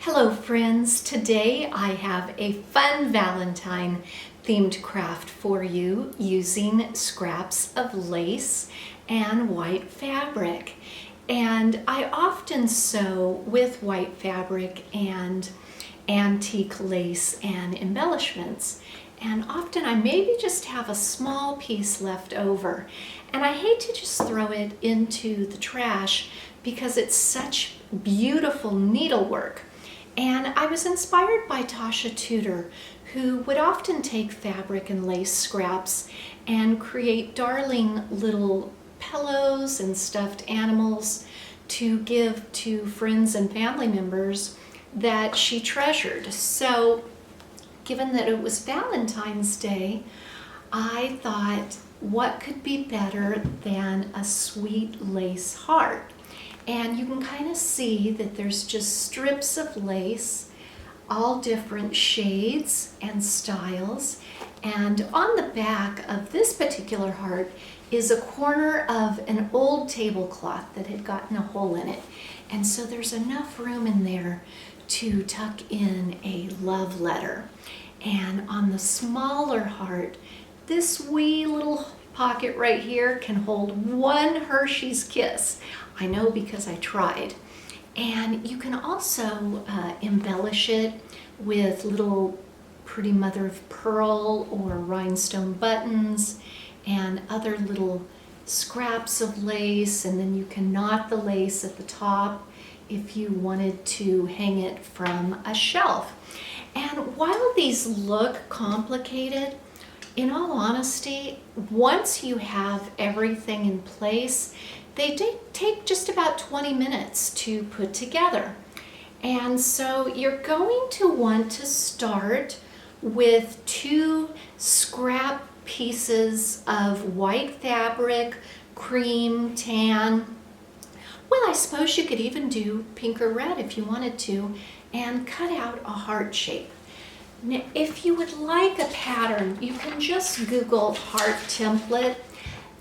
Hello friends, today I have a fun Valentine themed craft for you using scraps of lace and white fabric. And I often sew with white fabric and antique lace and embellishments. And often I maybe just have a small piece left over. And I hate to just throw it into the trash because it's such beautiful needlework. And I was inspired by Tasha Tudor, who would often take fabric and lace scraps and create darling little pillows and stuffed animals to give to friends and family members that she treasured. So, given that it was Valentine's Day, I thought, what could be better than a sweet lace heart? And you can kind of see that there's just strips of lace, all different shades and styles. And on the back of this particular heart is a corner of an old tablecloth that had gotten a hole in it. And so there's enough room in there to tuck in a love letter. And on the smaller heart, this wee little pocket right here can hold one Hershey's Kiss. I know because I tried. And you can also embellish it with little pretty mother of pearl or rhinestone buttons and other little scraps of lace, and then you can knot the lace at the top if you wanted to hang it from a shelf. And while these look complicated, in all honesty, once you have everything in place, they take just about 20 minutes to put together. And so you're going to want to start with 2 scrap pieces of white fabric, cream, tan. Well, I suppose you could even do pink or red if you wanted to, and cut out a heart shape. Now, if you would like a pattern, you can just Google heart template.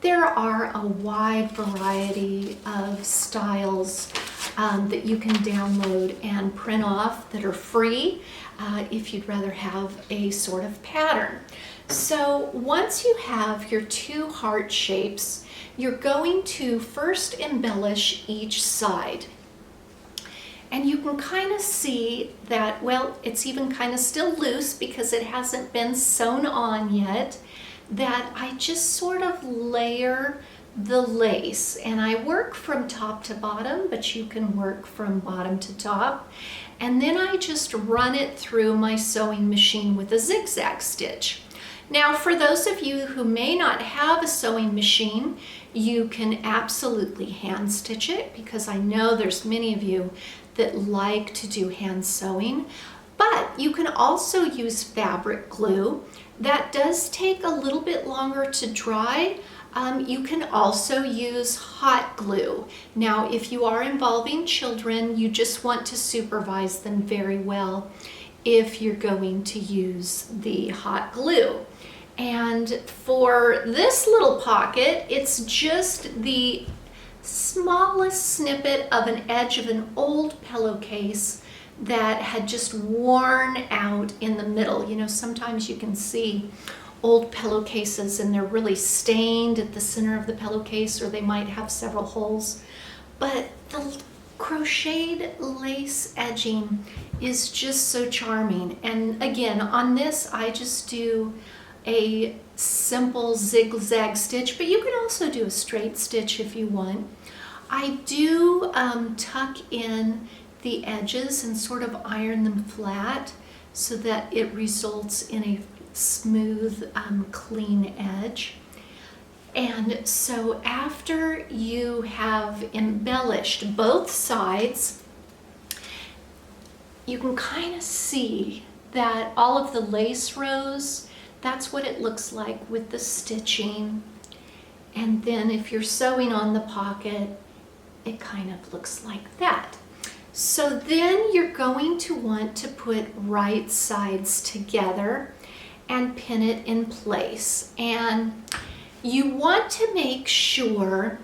There are a wide variety of styles that you can download and print off that are free if you'd rather have a sort of pattern. So once you have your 2 heart shapes, you're going to first embellish each side. And you can kind of see that, well, it's even kind of still loose because it hasn't been sewn on yet, that I just sort of layer the lace. And I work from top to bottom, but you can work from bottom to top. And then I just run it through my sewing machine with a zigzag stitch. Now, for those of you who may not have a sewing machine, you can absolutely hand stitch it, because I know there's many of you that like to do hand sewing. But you can also use fabric glue. That does take a little bit longer to dry. You can also use hot glue. Now, if you are involving children, you just want to supervise them very well if you're going to use the hot glue. And for this little pocket, it's just the smallest snippet of an edge of an old pillowcase that had just worn out in the middle. You know, sometimes you can see old pillowcases and they're really stained at the center of the pillowcase, or they might have several holes. But the crocheted lace edging is just so charming. And again, on this, I just do a simple zigzag stitch, but you can also do a straight stitch if you want. I do tuck in the edges and sort of iron them flat so that it results in a smooth, clean edge. And so after you have embellished both sides, you can kind of see that all of the lace rows, that's what it looks like with the stitching. And then if you're sewing on the pocket, it kind of looks like that. So then you're going to want to put right sides together and pin it in place. And you want to make sure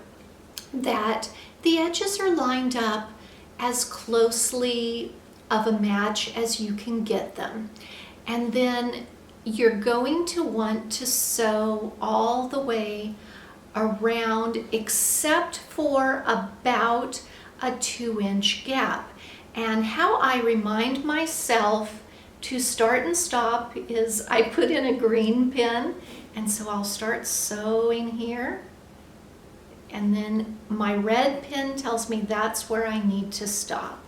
that the edges are lined up as closely of a match as you can get them. And then you're going to want to sew all the way around except for about a 2-inch gap. And how I remind myself to start and stop is I put in a green pin, and so I'll start sewing here, and then my red pin tells me that's where I need to stop.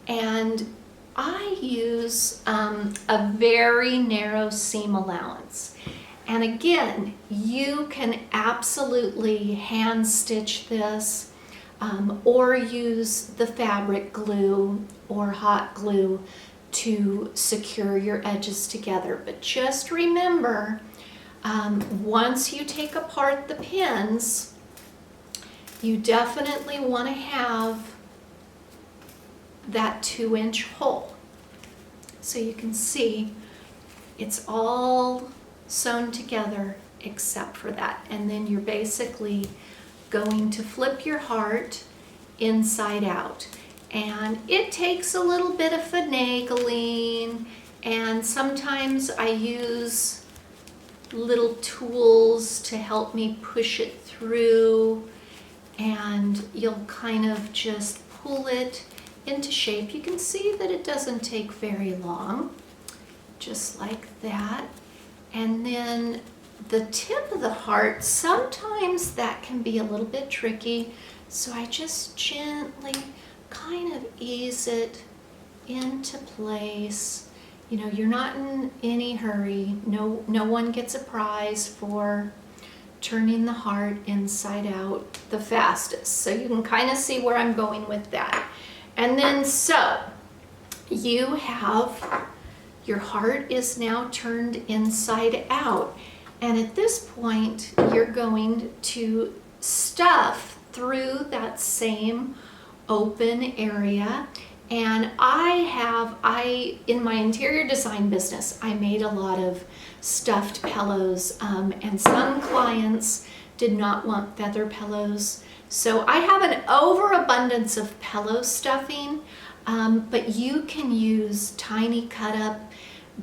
And I use a very narrow seam allowance. And again, you can absolutely hand stitch this or use the fabric glue or hot glue to secure your edges together. But just remember, once you take apart the pins, you definitely want to have that 2-inch hole. So you can see it's all sewn together except for that. And then you're basically going to flip your heart inside out. And it takes a little bit of finagling, and sometimes I use little tools to help me push it through, and you'll kind of just pull it into shape. You can see that it doesn't take very long, just like that. And then the tip of the heart, sometimes that can be a little bit tricky, so I just gently kind of ease it into place. You know, you're not in any hurry. No one gets a prize for turning the heart inside out the fastest. So you can kind of see where I'm going with that. And then so you have, your heart is now turned inside out. And at this point, you're going to stuff through that same open area. And in my interior design business, I made a lot of stuffed pillows, and some clients did not want feather pillows. So I have an overabundance of pillow stuffing, but you can use tiny cut up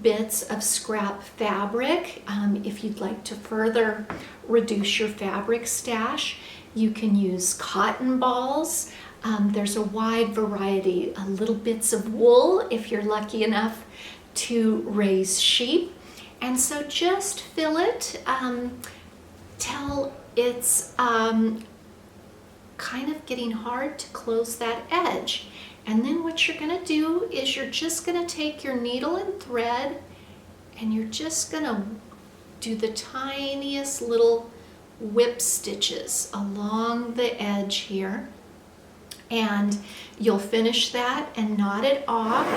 bits of scrap fabric if you'd like to further reduce your fabric stash. You can use cotton balls. There's a wide variety, little bits of wool if you're lucky enough to raise sheep. And so just fill it till it's kind of getting hard to close that edge. And then what you're going to do is you're just going to take your needle and thread, and you're just going to do the tiniest little whip stitches along the edge here. And you'll finish that and knot it off.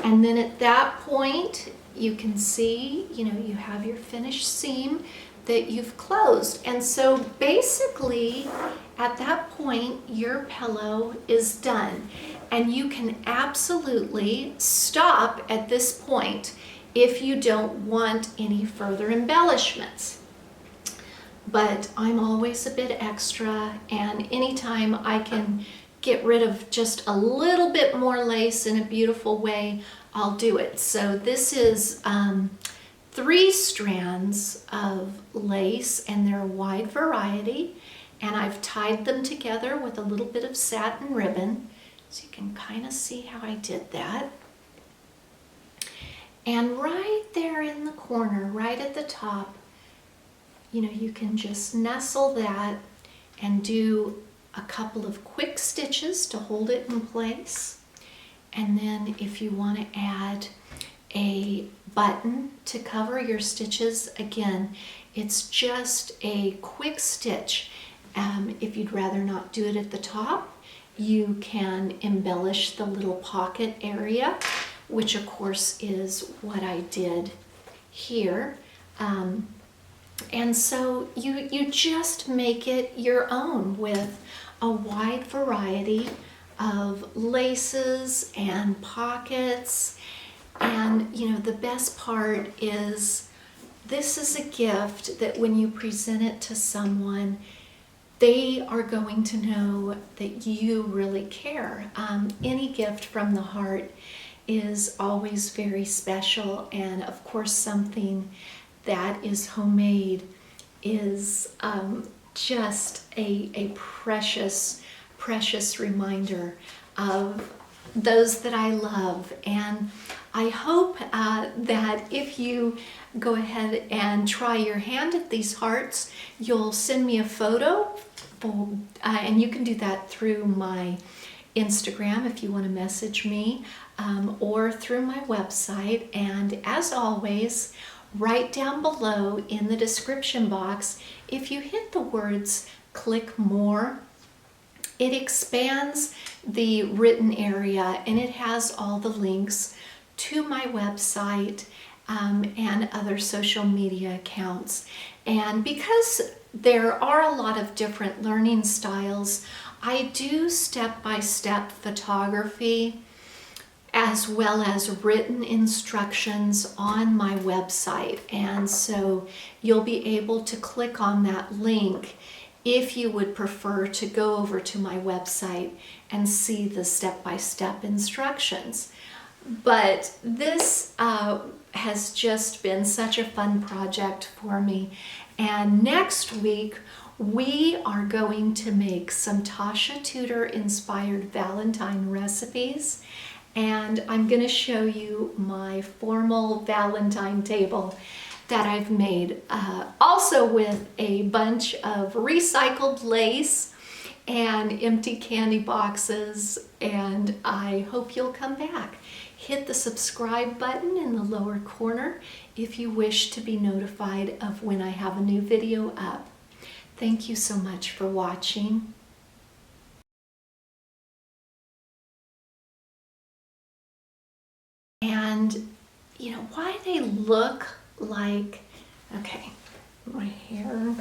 And then at that point, you can see, you know, you have your finished seam that you've closed. And so basically at that point, your pillow is done. And you can absolutely stop at this point if you don't want any further embellishments. But I'm always a bit extra, and anytime I can get rid of just a little bit more lace in a beautiful way, I'll do it. So this is 3 strands of lace, and they're a wide variety, and I've tied them together with a little bit of satin ribbon, so you can kind of see how I did that. And right there in the corner, right at the top, you know, you can just nestle that and do a couple of quick stitches to hold it in place. And then if you want to add a button to cover your stitches, again, it's just a quick stitch. If you'd rather not do it at the top, you can embellish the little pocket area, which of course is what I did here. And so you just make it your own with a wide variety of laces and pockets. And you know, the best part is this is a gift that when you present it to someone, they are going to know that you really care. Any gift from the heart is always very special, and of course something that is homemade is just a precious, precious reminder of those that I love. And I hope that if you go ahead and try your hand at these hearts, you'll send me a photo, and you can do that through my Instagram if you want to message me, or through my website. And as always, right down below in the description box, if you hit the words "click more," it expands the written area, and it has all the links to my website and other social media accounts. And because there are a lot of different learning styles, I do step-by-step photography as well as written instructions on my website. And so you'll be able to click on that link if you would prefer to go over to my website and see the step-by-step instructions. But this has just been such a fun project for me. And next week, we are going to make some Tasha Tudor Inspired Valentine recipes. And I'm going to show you my formal Valentine table that I've made, also with a bunch of recycled lace and empty candy boxes. And I hope you'll come back. Hit the subscribe button in the lower corner if you wish to be notified of when I have a new video up. Thank you so much for watching. And you know why they look like, okay, my hair.